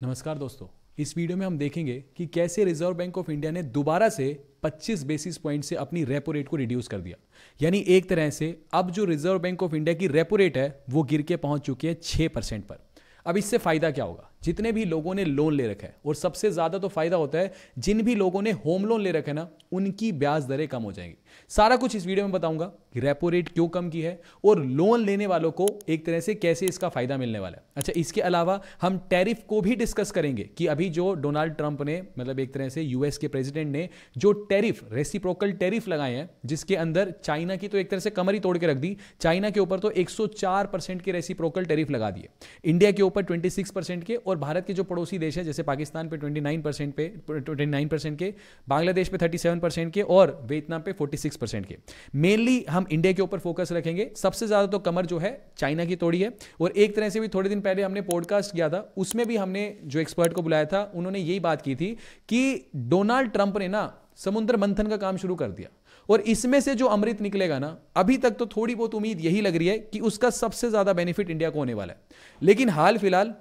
नमस्कार दोस्तों। इस वीडियो में हम देखेंगे कि कैसे रिजर्व बैंक ऑफ इंडिया ने दोबारा से 25 बेसिस पॉइंट से अपनी रेपो रेट को रिड्यूस कर दिया। यानी एक तरह से अब जो रिजर्व बैंक ऑफ इंडिया की रेपो रेट है वो गिर के पहुंच चुकी है 6% पर। अब इससे फायदा क्या होगा? जितने भी लोगों ने लोन ले रखा है, और सबसे ज्यादा तो फायदा होता है जिन भी लोगों ने होम लोन ले रखा है ना, उनकी ब्याज दरें कम हो जाएंगी। सारा कुछ इस वीडियो में बताऊंगा कि रेपो रेट क्यों कम की है और लोन लेने वालों को एक तरह से कैसे इसका फायदा मिलने वाला है। अच्छा, इसके अलावा हम टैरिफ को भी डिस्कस करेंगे कि अभी जो डोनाल्ड ट्रंप ने, मतलब एक तरह से यूएस के प्रेसिडेंट ने जो टैरिफ, रेसिप्रोकल टैरिफ लगाए हैं, जिसके अंदर चाइना की तो एक तरह से कमर ही तोड़ के रख दी। चाइना के ऊपर तो 104% के रेसिप्रोकल टैरिफ लगा दिए, इंडिया के ऊपर 26% के, और भारत के जो पड़ोसी देश है जैसे पाकिस्तान पे 29% के, बांग्लादेश पे 37% के और वियतनाम पे 46% के। मेनली हम इंडिया के ऊपर फोकस रखेंगे। सबसे ज्यादा तो कमर जो है चाइना की तोड़ी है। और एक तरह से भी थोड़े दिन पहले हमने पॉडकास्ट किया था, उसमें भी हमने जो एक्सपर्ट को बुलाया था, उन्होंने यही बात की थी कि डोनाल्ड ट्रंप ने ना समुद्र मंथन का काम शुरू कर दिया, और इसमें से जो अमृत निकलेगा ना, अभी तक तो थोड़ी बहुत उम्मीद यही लग रही है कि उसका सबसे ज्यादा बेनिफिट इंडिया को होने वाला है। लेकिन हाल फिलहाल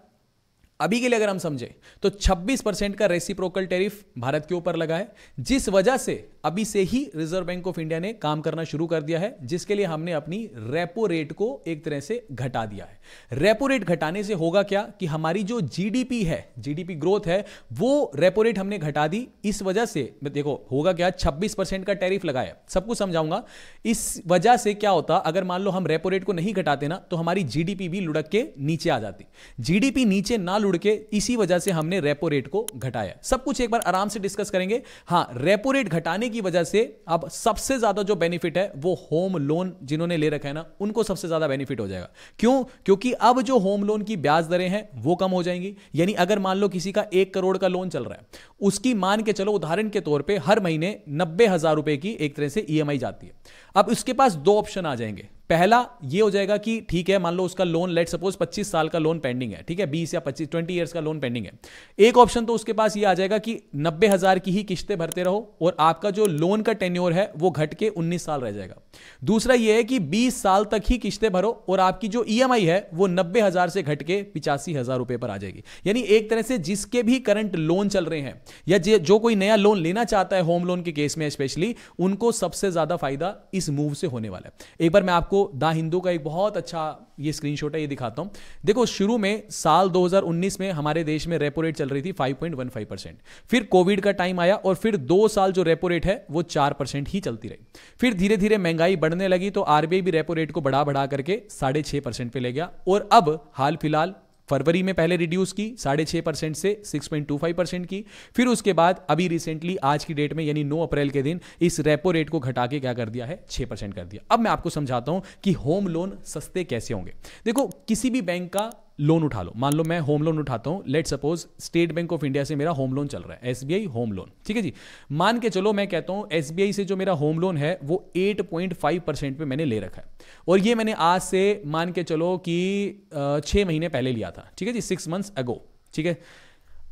अभी के लिए अगर हम समझे तो 26% का रेसिप्रोकल टैरिफ भारत के ऊपर लगा है, जिस वजह से अभी से ही रिजर्व बैंक ऑफ इंडिया ने काम करना शुरू कर दिया है, जिसके लिए हमने अपनी रेपो रेट को एक तरह से घटा दिया है। रेपो रेट घटाने से होगा क्या कि हमारी जो जीडीपी है, जीडीपी ग्रोथ है, वो रेपो रेट हमने घटा दी। इस वजह से देखो होगा क्या, 26% का टैरिफ लगाया, सब कुछ समझाऊंगा। इस वजह से क्या होता, अगर मान लो हम रेपो रेट को नहीं घटाते ना, तो हमारी जीडीपी भी लुढ़क के नीचे आ जाती। जीडीपी नीचे ना लुढ़ के, इसी वजह से हमने रेपो रेट को घटाया। सब कुछ एक बार आराम से डिस्कस करेंगे। हां, रेपो रेट घटाने की वजह से अब सबसे ज्यादा जो बेनिफिट है वो होम लोन जिन्होंने ले रखा है ना, उनको सबसे ज्यादा बेनिफिट हो जाएगा। क्यों? क्योंकि अब जो होम लोन की ब्याज दरें हैं वो कम हो जाएंगी। यानी अगर मान लो किसी का 1 करोड़ का लोन चल रहा है, उसकी मान के चलो उदाहरण के तौर पे हर महीने 90,000 रुपए की एक तरह से ईएमआई जाती है। अब उसके पास दो ऑप्शन आ जाएंगे। पहला ये हो जाएगा कि ठीक है, मान लो उसका लोन, लेट सपोज 25 साल का लोन पेंडिंग है, ठीक है, 20 या 20 ईयर्स का लोन पेंडिंग है। एक ऑप्शन तो उसके पास ये आ जाएगा कि 90,000 की ही किस्तें भरते रहो और आपका जो लोन का टेन्योर है वो घट के 19 साल रह जाएगा। दूसरा ये है कि 20 साल तक ही किस्तें भरो और आपकी जो ईएमआई है वो 90,000 से घट के 85,000 रुपए पर आ जाएगी। यानी एक तरह से जिसके भी करंट लोन चल रहे हैं या जो कोई नया लोन लेना चाहता है होम लोन के केस में स्पेशली, उनको सबसे ज्यादा फायदा इस मूव से होने वाला है। एक बार मैं आपको द हिंदू का एक बहुत अच्छा ये स्क्रीनशॉट है, ये दिखाता हूं। देखो, शुरू में साल 2019 में हमारे देश में रेपो रेट चल रही थी 5.15%। फिर कोविड का टाइम आया और फिर 2 साल जो रेपो रेट है वो 4% ही चलती रही। फिर धीरे धीरे महंगाई बढ़ने लगी तो आरबीआई भी रेपो रेट को बढ़ा बढ़ा करके 6.5% पे ले गया। और अब हाल फिलहाल फरवरी में पहले रिड्यूस की 6.5% से 6.25% की। फिर उसके बाद अभी रिसेंटली आज की डेट में यानी 9 अप्रैल के दिन इस रेपो रेट को घटा के क्या कर दिया है, 6% कर दिया। अब मैं आपको समझाता हूं कि होम लोन सस्ते कैसे होंगे। देखो, किसी भी बैंक का लोन उठा लो, मान लो मैं होम लोन उठाता हूं, let suppose state bank of India से मेरा होम लोन चल रहा है, एसबीआई होम लोन, ठीक है जी। मान के चलो मैं कहता हूं एसबीआई से जो मेरा होम लोन है वो 8.5% पे मैंने ले रखा है, और ये मैंने आज से मान के चलो कि 6 महीने पहले लिया था, ठीक है जी, 6 मंथ्स अगो, ठीक है।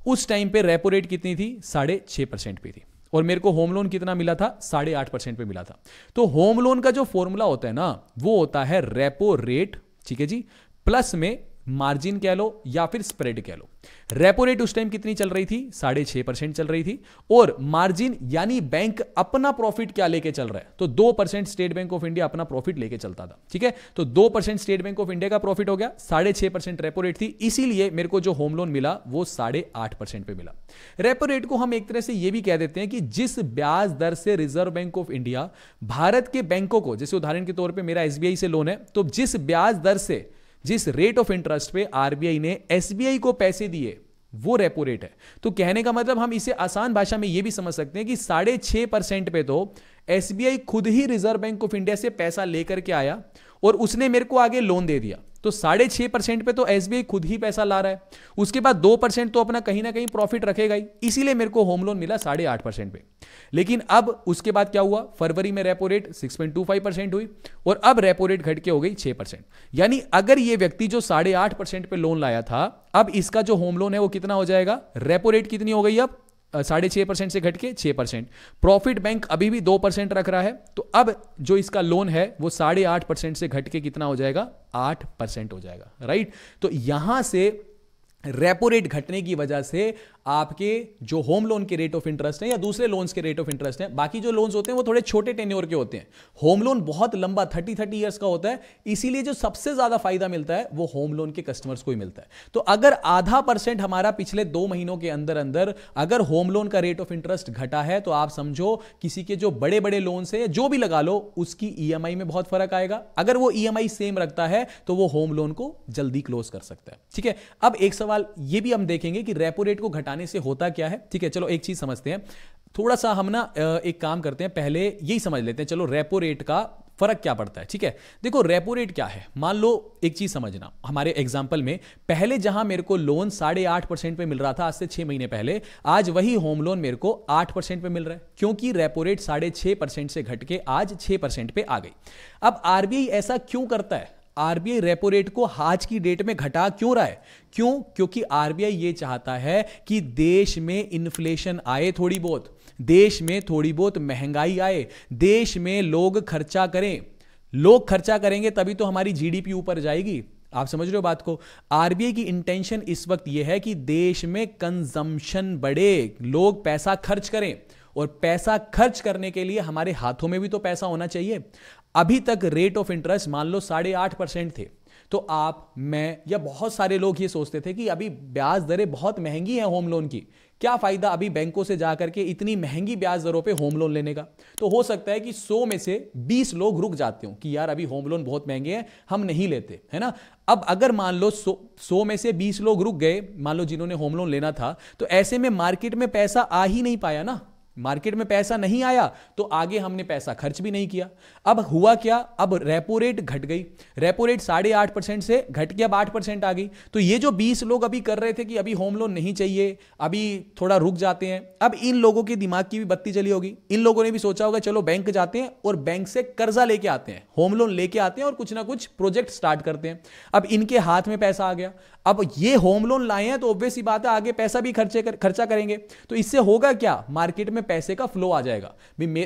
उस टाइम पे रेपो रेट कितनी थी? 6.5% पे थी, और मेरे को होम लोन कितना मिला था? 8.5% पे मिला था। तो होम लोन का जो फॉर्मूला होता है ना, वो होता है रेपो रेट, ठीक है जी, प्लस में मार्जिन कह लो या फिर स्प्रेड कह लो। रेपो रेट उस टाइम कितनी चल रही थी? 6.5% चल रही थी, और मार्जिन यानी बैंक अपना प्रॉफिट क्या लेके चल रहा है, तो 2% स्टेट बैंक ऑफ इंडिया अपना प्रॉफिट लेके चलता था, ठीक है। तो 2% स्टेट बैंक ऑफ इंडिया का प्रॉफिट हो गया, 6.5% रेपो रेट थी, इसीलिए मेरे को जो होम लोन मिला वो 8.5% पे मिला। रेपो रेट को हम एक तरह से ये भी कह देते हैं कि जिस ब्याज दर से reserve bank of India Bharat के बैंकों को, जैसे उदाहरण के तौर पर मेरा एसबीआई से लोन है, तो जिस ब्याज दर से, जिस रेट ऑफ इंटरेस्ट पे आरबीआई ने एसबीआई को पैसे दिए, वो रेपो रेट है। तो कहने का मतलब हम इसे आसान भाषा में यह भी समझ सकते हैं कि 6.5% पे तो एसबीआई खुद ही रिजर्व बैंक ऑफ इंडिया से पैसा लेकर के आया और उसने मेरे को आगे लोन दे दिया। तो 6.5% पे तो एसबीआई खुद ही पैसा ला रहा है, उसके बाद 2% तो अपना कहीं ना कहीं प्रॉफिट रखेगा ही, इसीलिए मेरे को होम लोन मिला 8.5% पे। लेकिन अब उसके बाद क्या हुआ? फरवरी में रेपो रेट 6.25% हुई और अब रेपो रेट घट के हो गई 6%। यानी अगर ये व्यक्ति जो 8.5% पे लोन लाया था, अब इसका जो होम लोन है वो कितना हो जाएगा? रेपो रेट कितनी हो गई अब? 6.5% से घट के 6%। प्रॉफिट बैंक अभी भी 2% रख रहा है, तो अब जो इसका लोन है वो 8.5% से घट के कितना हो जाएगा? 8% हो जाएगा, राइट। तो यहां से रेपो रेट घटने की वजह से आपके जो होम लोन के रेट ऑफ इंटरेस्ट है या दूसरे लोन्स के रेट ऑफ इंटरेस्ट है, बाकी जो लोन्स होते हैं वो थोड़े छोटे टेन्योर के होते हैं, होम लोन बहुत लंबा 30 ईयर्स का होता है, इसीलिए जो सबसे ज्यादा फायदा मिलता है वो होम लोन के कस्टमर्स को ही मिलता है। तो अगर आधा % हमारा पिछले 2 महीनों के अंदर अंदर अगर होम लोन का रेट ऑफ इंटरेस्ट घटा है, तो आप समझो किसी के जो बड़े बड़े लोन्स है जो भी लगा लो उसकी ईएमआई में बहुत फर्क आएगा। अगर वो ईएमआई सेम रखता है तो वो होम लोन को जल्दी क्लोज कर सकता है। ठीक है, अब एक सवाल ये भी हम देखेंगे कि रेपो रेट को घटाने से होता क्या है। ठीक है, चलो एक चीज समझते हैं, थोड़ा सा हम ना एक काम करते हैं, पहले यही समझ लेते हैं, चलो रेपो रेट का फर्क क्या पड़ता है। ठीक है, देखो रेपो रेट क्या है, मान लो एक चीज समझना, हमारे एग्जांपल में पहले जहां मेरे को लोन 8.5% पे मिल रहा था आज से 6 महीने पहले, आज वही होम लोन मेरे को 8% पे मिल रहा है, क्योंकि रेपो रेट 6.5% से घट के आज 6% पे आ गई। अब आरबीआई ऐसा क्यों करता है, आरबीआई रेपो रेट को आज की डेट में घटा क्यों रहा है, क्योंकि आरबीआई ये चाहता है कि देश में इन्फ्लेशन आए, थोड़ी बहुत देश में थोड़ी बहुत महंगाई आए, देश में लोग खर्चा करें, लोग खर्चा करेंगे तभी तो हमारी जीडीपी ऊपर जाएगी। आप समझ रहे हो बात को। आरबीआई की इंटेंशन इस वक्त यह है कि देश में कंजम्पशन बढ़े, लोग पैसा खर्च करें, और पैसा खर्च करने के लिए हमारे हाथों में भी तो पैसा होना चाहिए। अभी तक रेट ऑफ इंटरेस्ट मान लो 8.5% थे, तो आप, मैं या बहुत सारे लोग ये सोचते थे कि अभी ब्याज दरें बहुत महंगी हैं होम लोन की, क्या फायदा अभी बैंकों से जाकर के इतनी महंगी ब्याज दरों पे होम लोन लेने का। तो हो सकता है कि 100 में से 20 लोग रुक जाते हो कि यार अभी होम लोन बहुत महंगे हैं, हम नहीं लेते, है ना। अब अगर मान लो 100 में से 20 लोग रुक गए, मान लो जिन्होंने होम लोन लेना था, तो ऐसे में मार्केट में पैसा आ ही नहीं पाया ना, मार्केट में पैसा नहीं आया तो आगे हमने पैसा खर्च भी नहीं किया। अब हुआ क्या, अब रेपो रेट घट गई, रेपो रेट 8.5% से घट के अब 8% आ गई। तो ये जो 20 लोग अभी कर रहे थे कि अभी होम लोन नहीं चाहिए, अभी थोड़ा रुक जाते हैं, अब इन लोगों के दिमाग की भी बत्ती चली होगी, इन लोगों ने भी सोचा होगा चलो बैंक जाते हैं और बैंक से कर्जा लेके आते हैं, होम लोन लेके आते हैं और कुछ ना कुछ प्रोजेक्ट स्टार्ट करते हैं। अब इनके हाथ में पैसा आ गया, अब ये होम लोन लाए हैं तो ऑब्वियस सी बात है आगे पैसा भी खर्चा करेंगे। तो इससे होगा क्या, मार्केट में पैसे का फ्लो आ जाएगा।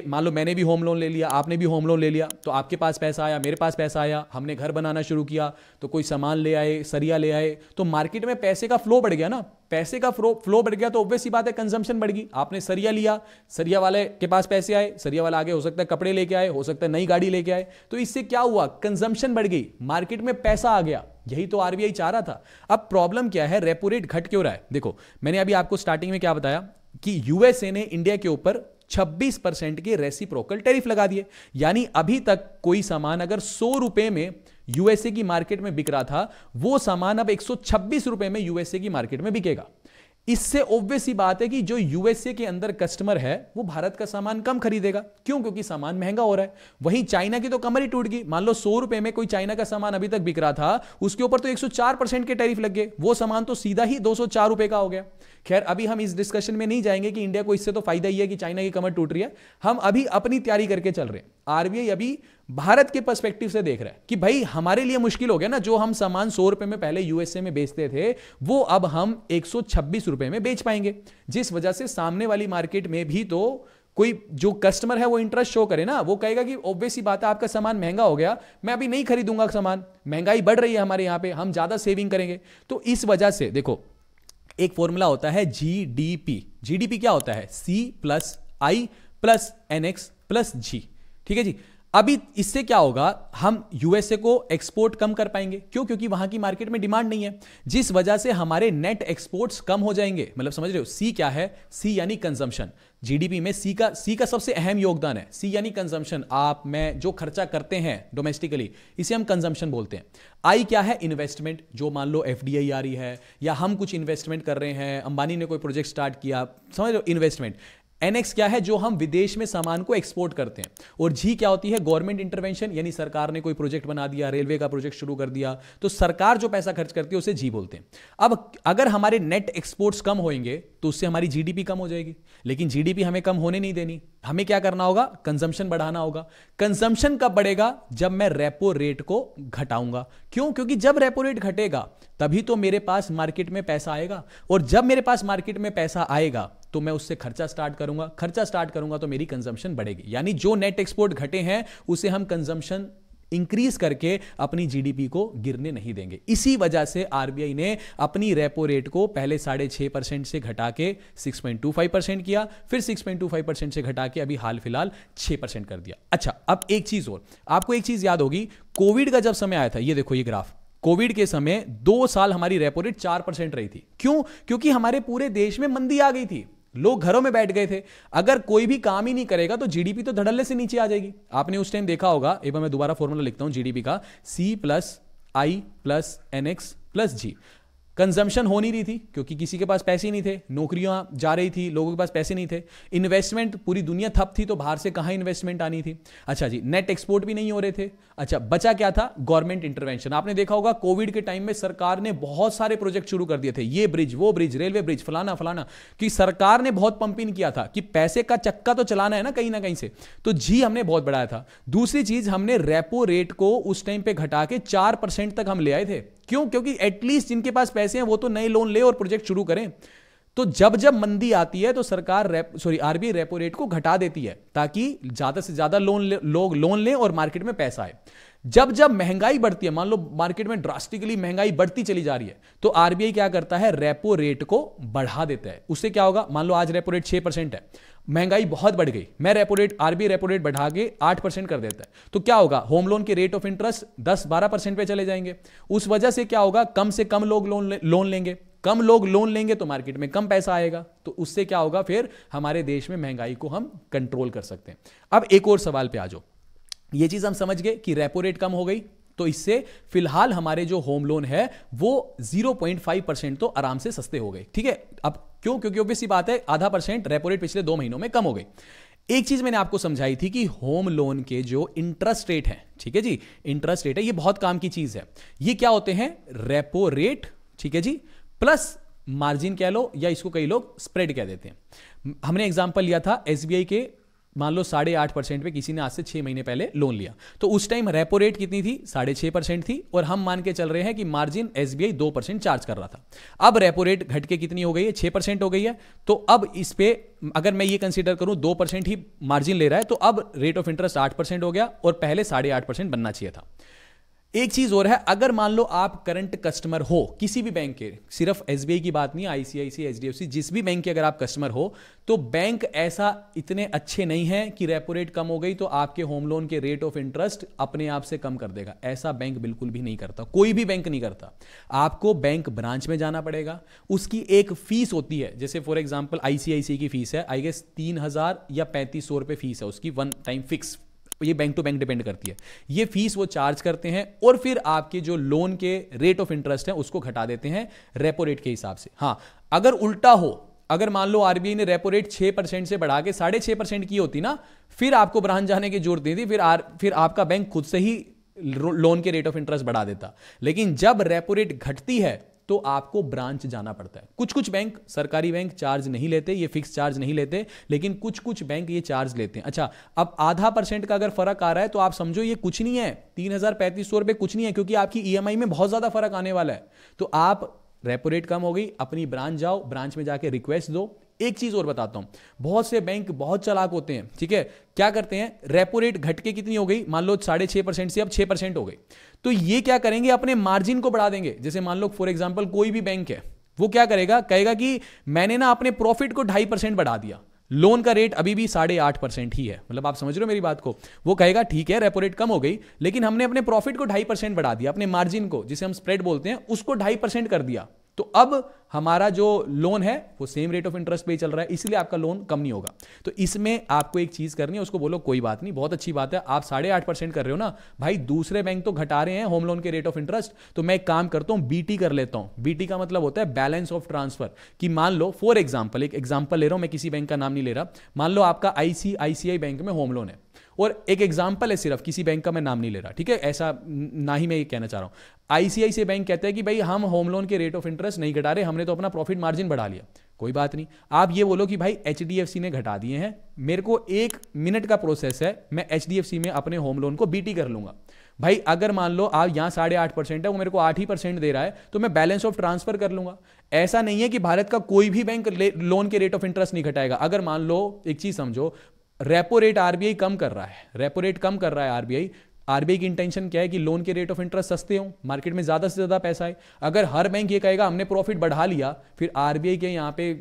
मान लो मैंने भी होम लोन ले लिया, आपने भी होम लोन ले लिया, तो आपके पास पैसा आया, मेरे पास पैसा आया, हमने घर बनाना शुरू किया, तो कोई सामान ले आए, सरिया ले आए, तो मार्केट में पैसे का फ्लो बढ़ गया ना। पैसे का फ्लो बढ़ गया तो ऑब्वियस सी बात है कंजम्पशन बढ़ गई। आपने सरिया लिया, सरिया वाले के पास पैसे आए, सरिया वाला आगे हो सकता है कपड़े लेके आए, हो सकता है नई गाड़ी लेके आए, तो इससे क्या हुआ, कंजम्पशन बढ़ गई, मार्केट में पैसा आ गया। यही तो आरबीआई चाह रहा था। अब प्रॉब्लम क्या है, रेपो रेट घट क्यों रहा है। देखो मैंने अभी आपको स्टार्टिंग में क्या बताया कि यूएसए ने इंडिया के ऊपर 26% के रेसिप्रोकल टैरिफ लगा दिए, यानी अभी तक कोई सामान अगर 100 रुपए में यूएसए की मार्केट में बिक रहा था, वो सामान अब 126 रुपए में यूएसए की मार्केट में बिकेगा। इससे ऑब्वियस ही बात है कि जो यूएसए के अंदर कस्टमर है वो भारत का सामान कम खरीदेगा, क्यों, क्योंकि सामान महंगा हो रहा है। वहीं चाइना की तो कमर ही टूट गई, मान लो 100 रुपए में कोई चाइना का सामान अभी तक बिक रहा था, उसके ऊपर तो 104% के टैरिफ लग गए, वो सामान तो सीधा ही 204 रुपए का हो गया। खैर अभी हम इस डिस्कशन में नहीं जाएंगे कि इंडिया को इससे तो फायदा ही है कि चाइना की कमर टूट रही है, हम अभी अपनी तैयारी करके चल रहे हैं। आरबीआई अभी भारत के पर्सपेक्टिव से देख रहा है कि भाई हमारे लिए मुश्किल हो गया ना, जो हम सामान 100 रुपए में पहले यूएसए में बेचते थे वो अब हम 126 रुपए में बेच पाएंगे, जिस वजह से सामने वाली मार्केट में भी तो कोई जो कस्टमर है वो इंटरेस्ट शो करे ना, वो कहेगा कि ऑब्वियस ही बात है आपका सामान महंगा हो गया, मैं अभी नहीं खरीदूंगा सामान, महंगाई बढ़ रही है हमारे यहां पे, हम ज्यादा सेविंग करेंगे। तो इस वजह से देखो एक फॉर्मूला होता है जीडीपी। जीडीपी क्या होता है, C+I+NX+G। ठीक है जी। अभी इससे क्या होगा, हम यूएसए को एक्सपोर्ट कम कर पाएंगे, क्यों, क्योंकि वहां की मार्केट में डिमांड नहीं है, जिस वजह से हमारे नेट एक्सपोर्ट्स कम हो जाएंगे। मतलब समझ रहे हो, सी क्या है, सी यानी कंजम्पशन। जीडीपी में सी का सबसे अहम योगदान है, सी यानी कंजम्पशन, आप मैं जो खर्चा करते हैं डोमेस्टिकली, इसे हम कंजम्पशन बोलते हैं। आई क्या है, इन्वेस्टमेंट, जो मान लो एफडीआई आ रही है या हम कुछ इन्वेस्टमेंट कर रहे हैं, अंबानी ने कोई प्रोजेक्ट स्टार्ट किया, समझ लो इन्वेस्टमेंट। एनएक्स क्या है, जो हम विदेश में सामान को एक्सपोर्ट करते हैं। और जी क्या होती है, गवर्नमेंट इंटरवेंशन, यानी सरकार ने कोई प्रोजेक्ट बना दिया, रेलवे का प्रोजेक्ट शुरू कर दिया, तो सरकार जो पैसा खर्च करती है उसे जी बोलते हैं। अब अगर हमारे नेट एक्सपोर्ट्स कम होंगे तो उससे हमारी जीडीपी कम हो जाएगी, लेकिन जीडीपी हमें कम होने नहीं देनी, हमें क्या करना होगा, कंजम्पशन बढ़ाना होगा। कंजम्पशन कब बढ़ेगा, जब मैं रेपो रेट को घटाऊंगा। क्यों, क्योंकि जब रेपो रेट घटेगा तभी तो मेरे पास मार्केट में पैसा आएगा, और जब मेरे पास मार्केट में पैसा आएगा तो मैं उससे खर्चा स्टार्ट करूंगा, खर्चा स्टार्ट करूंगा तो मेरी कंजम्पशन बढ़ेगी। यानी जो नेट एक्सपोर्ट घटे हैं उसे हम कंजम्पशन इंक्रीज करके अपनी जीडीपी को गिरने नहीं देंगे। इसी वजह से आरबीआई ने अपनी रेपो रेट को पहले 6.5% से घटा के 6.25% किया, फिर 6.25% से घटा के अभी हाल फिलहाल 6% कर दिया। अच्छा, अब एक चीज और, आपको एक चीज याद होगी, कोविड का जब समय आया था, ये देखो ये ग्राफ, कोविड के समय 2 साल हमारी रेपो रेट 4% रही थी। क्यों? क्योंकि हमारे पूरे देश में मंदी आ गई थी, लोग घरों में बैठ गए थे। अगर कोई भी काम ही नहीं करेगा तो जीडीपी तो धड़ल्ले से नीचे आ जाएगी। आपने उस टाइम देखा होगा, एक बार मैं दोबारा फॉर्मूला लिखता हूं जीडीपी का, C+I+NX+G। कंजम्पशन हो नहीं रही थी क्योंकि किसी के पास पैसे नहीं थे, नौकरियां जा रही थी, लोगों के पास पैसे नहीं थे, इन्वेस्टमेंट, पूरी दुनिया ठप थी तो बाहर से कहां इन्वेस्टमेंट आनी थी। अच्छा जी, नेट एक्सपोर्ट भी नहीं हो रहे थे। अच्छा, बचा क्या था? Government intervention. आपने देखा होगा कोविड के टाइम में सरकार ने बहुत सारे प्रोजेक्ट शुरू कर दिए थे, ये ब्रिज, वो ब्रिज, रेलवे ब्रिज, फलाना फलाना, कि सरकार ने बहुत पंपिंग किया था कि पैसे का चक्का तो चलाना है ना कहीं से, तो जी हमने बहुत बढ़ाया था। दूसरी चीज, हमने रेपो रेट को उस टाइम पे घटा के 4% तक हम ले आए थे। क्यों? क्योंकि एटलीस्ट जिनके पास पैसे हैं वो तो नए लोन ले और प्रोजेक्ट शुरू करें। तो जब जब मंदी आती है तो सरकार आरबीआई रेपो रेट को घटा देती है ताकि ज्यादा से ज्यादा लोग लोन लें और मार्केट में पैसा आए। जब जब महंगाई बढ़ती है, मान लो मार्केट में ड्रास्टिकली महंगाई बढ़ती चली जा रही है, तो आरबीआई क्या करता है? रेपो रेट को बढ़ा देता है। उससे क्या होगा? मान लो आज रेपो रेट 6% है, महंगाई बहुत बढ़ गई, मैं आरबीआई रेपो रेट बढ़ा के 8% कर देता है, तो क्या होगा? होम लोन के रेट ऑफ इंटरेस्ट 10-12% पे चले जाएंगे। उस वजह से क्या होगा? कम से कम लोग लोन लेंगे, कम लोग लोन लेंगे तो मार्केट में कम पैसा आएगा, तो उससे क्या होगा? फिर हमारे देश में महंगाई को हम कंट्रोल कर सकते हैं। अब एक और सवाल पे आ जाओ, ये चीज हम समझ गए कि रेपो रेट कम हो गई, तो इससे फिलहाल हमारे जो होम लोन है वो 0.5% तो आराम से सस्ते हो गए। ठीक है, अब क्यों? क्योंकि ऑब्वियस सी बात है, आधा % रेपो रेट पिछले 2 महीनों में कम हो गई। एक चीज मैंने आपको समझाई थी कि होम लोन के जो इंटरेस्ट रेट है, ठीक है जी, इंटरेस्ट रेट है, ये बहुत काम की चीज है। ये क्या होते हैं? रेपो रेट, ठीक है जी, प्लस मार्जिन कह लो, या इसको कई लोग स्प्रेड कह देते हैं। हमने एग्जांपल लिया था एसबीआई के, मान लो 8.5% पे किसी ने आज से 6 महीने पहले लोन लिया, तो उस टाइम रेपो रेट कितनी थी? 6.5% थी, और हम मान के चल रहे हैं कि मार्जिन एसबीआई 2% चार्ज कर रहा था। अब रेपो रेट घट के कितनी हो गई है? 6% हो गई है। तो अब इस पे अगर मैं ये कंसीडर करूं 2% ही मार्जिन ले रहा है, तो अब रेट ऑफ इंटरेस्ट 8% हो गया और पहले 8.5% बनना चाहिए था। एक चीज और है, अगर मान लो आप करंट कस्टमर हो किसी भी बैंक के, सिर्फ एसबीआई की बात नहीं, आईसीआईसीआई, एचडीएफसी, जिस भी बैंक के अगर आप कस्टमर हो, तो बैंक ऐसा इतने अच्छे नहीं है कि रेपो रेट कम हो गई तो आपके होम लोन के रेट ऑफ इंटरेस्ट अपने आप से कम कर देगा। ऐसा बैंक बिल्कुल भी नहीं करता, कोई भी बैंक नहीं करता। आपको बैंक ब्रांच में जाना पड़ेगा, उसकी एक फीस होती है, जैसे फॉर एग्जाम्पल आईसीआईसीआई की फीस है, आई गेस 3,000 या 3,500 रुपए फीस है उसकी, 1 टाइम फिक्स, ये बैंक टू बैंक डिपेंड करती है। ये फीस वो चार्ज करते हैं और फिर आपके जो लोन के रेट ऑफ इंटरेस्ट है उसको घटा देते हैं रेपो रेट के हिसाब से। हां, अगर उल्टा हो, अगर मान लो आरबीआई ने रेपो रेट 6% से बढ़ा के 6.5% की होती ना, फिर आपको ब्रांच जाने की जरूरत नहीं थी, फिर आपका बैंक खुद से ही लोन के रेट ऑफ इंटरेस्ट बढ़ा देता। लेकिन जब रेपो रेट घटती है तो आपको ब्रांच जाना पड़ता है। कुछ कुछ बैंक, सरकारी बैंक चार्ज नहीं लेते, ये फिक्स चार्ज नहीं लेते, लेकिन कुछ कुछ बैंक ये चार्ज लेते हैं। अच्छा, अब 0.5% का अगर फर्क आ रहा है तो आप समझो ये कुछ नहीं है, 3,000-3,500 रुपए कुछ नहीं है, क्योंकि आपकी ईएमआई में बहुत ज्यादा फर्क आने वाला है। तो आप, रेपो रेट कम हो गई, अपनी ब्रांच जाओ, ब्रांच में जाके रिक्वेस्ट दो। एक चीज और बताता हूं, बहुत से बैंक बहुत चालाक होते हैं, ठीक है, क्या करते हैं? रेपो रेट घट के कितनी हो गई? मान लो 6.5% से अब 6% हो गई, तो ये क्या करेंगे? अपने मार्जिन को बढ़ा देंगे। जैसे मान लो फॉर एग्जांपल कोई भी बैंक है, वो क्या करेगा? कहेगा कि मैंने ना अपने प्रॉफिट को 2.5% बढ़ा दिया, लोन का रेट अभी भी 8.5% ही है, मतलब आप समझ रहे हो मेरी बात को। वो कहेगा ठीक है रेपो रेट कम हो गई, लेकिन हमने अपने प्रॉफिट को 2.5% बढ़ा दिया, अपने मार्जिन को, जिसे हम स्प्रेड बोलते हैं, उसको 2.5% कर दिया, तो अब हमारा जो लोन है वो सेम रेट ऑफ इंटरेस्ट पे ही चल रहा है, इसलिए आपका लोन कम नहीं होगा। तो इसमें आपको एक चीज करनी है, उसको बोलो कोई बात नहीं, बहुत अच्छी बात है, आप 8.5% कर रहे हो ना भाई, दूसरे बैंक तो घटा रहे हैं होम लोन के रेट ऑफ इंटरेस्ट, तो मैं एक काम करता हूं, बीटी कर लेता हूं। बीटी का मतलब होता है बैलेंस ऑफ ट्रांसफर, कि मान लो फॉर एग्जाम्पल, एक एग्जाम्पल ले रहा हूं मैं, किसी बैंक का नाम नहीं ले रहा, मान लो आपका आईसीआईसीआई बैंक में होम लोन है, और एक एग्जाम्पल है सिर्फ, किसी बैंक का मैं नाम नहीं ले रहा, ठीक है, ऐसा ना ही मैं ये कहना चाह रहा हूं। आईसीआईसीआई बैंक कहता है कि भाई हम होम लोन के रेट ऑफ इंटरेस्ट नहीं घटा रहे, हमने तो अपना प्रॉफिट मार्जिन बढ़ा लिया। कोई बात नहीं, आप ये बोलो कि भाई एचडीएफसी ने घटा दिए हैं, मेरे को 1 मिनट का प्रोसेस है, मैं एचडीएफसी में अपने होम लोन को बीटी कर लूंगा। भाई अगर मान लो आप यहां 8.5% है, वो मेरे को 8% दे रहा है, तो मैं बैलेंस ऑफ ट्रांसफर कर लूंगा। ऐसा नहीं है कि भारत का कोई भी बैंक लोन के रेट ऑफ इंटरेस्ट नहीं घटाएगा। अगर मान लो, एक चीज समझो, रेपो रेट आरबीआई कम कर रहा है, रेपो रेट कम कर रहा है आरबीआई, आरबीआई की इंटेंशन क्या है कि लोन के रेट ऑफ इंटरेस्ट सस्ते हों, मार्केट में ज़्यादा से ज़्यादा पैसा है। अगर हर बैंक ये कहेगा हमने प्रॉफिट बढ़ा लिया, फिर आरबीआई के यहाँ पे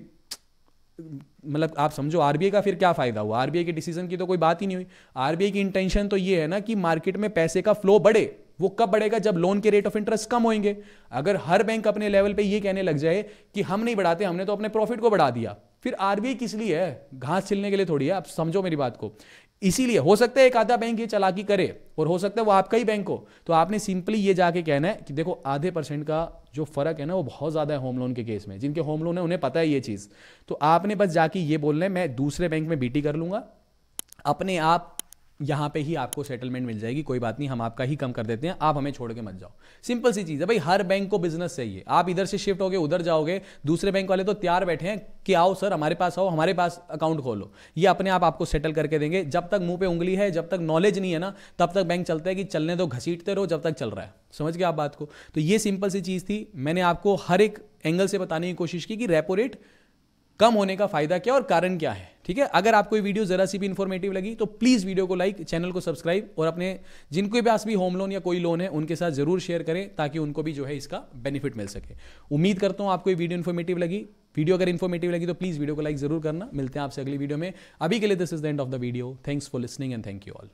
मतलब आप समझो आरबीआई का फिर क्या फायदा हुआ, आरबीआई के डिसीजन की तो कोई बात ही नहीं हुई। आरबीआई की इंटेंशन तो ये है ना कि मार्केट में पैसे का फ्लो बढ़े। वो कब बढ़ेगा? जब लोन के रेट ऑफ इंटरेस्ट कम होंगे। अगर हर बैंक अपने लेवल पे ये कहने लग जाए कि हम नहीं बढ़ाते, हमने तो अपने प्रॉफिट को बढ़ा दिया, फिर आरबीआई किस लिए है? घास छिलने के लिए थोड़ी है। आप समझो मेरी बात को। इसीलिए हो सकता है एक आधा बैंक ये चालाकी करे और हो सकता है वो आपका ही बैंक हो, तो आपने सिंपली ये जाके कहना है कि देखो आधे % का जो फर्क है ना वो बहुत ज्यादा है होम लोन के केस में। जिनके होम लोन है उन्हें पता है ये चीज, तो आपने बस जाके ये बोलना है मैं दूसरे बैंक में बीटी कर लूंगा, अपने आप यहां पे ही आपको सेटलमेंट मिल जाएगी, कोई बात नहीं हम आपका ही कम कर देते हैं, आप हमें छोड़ के मत जाओ। सिंपल सी चीज है भाई, हर बैंक को बिजनेस चाहिए। आप इधर से शिफ्ट होगे उधर जाओगे, दूसरे बैंक वाले तो तैयार बैठे हैं कि आओ सर हमारे पास आओ, हमारे पास अकाउंट खोलो। ये अपने आप आपको सेटल करके देंगे। जब तक मुंह पे उंगली है, जब तक नॉलेज नहीं है ना, तब तक बैंक चलता है कि चलने दो, घसीटते रहो जब तक चल रहा है। समझ गए आप बात को? तो ये सिंपल सी चीज थी, मैंने आपको हर एक एंगल से बताने की कोशिश की कि रेपो रेट कम होने का फायदा क्या और कारण क्या है। ठीक है, अगर आपको ये वीडियो जरा सी भी इंफॉर्मेटिव लगी तो प्लीज वीडियो को लाइक, चैनल को सब्सक्राइब और अपने जिनके पास भी होम लोन या कोई लोन है उनके साथ जरूर शेयर करें ताकि उनको भी जो है इसका बेनिफिट मिल सके। उम्मीद करता हूं आपको ये वीडियो इन्फॉर्मेटिव लगी। वीडियो अगर इन्फॉर्मेटिव लगी तो प्लीज वीडियो को लाइक जरूर करना। मिलते हैं आपसे अगली वीडियो में। अभी के लिए this is the end of the video. Thanks for listening and thank you all.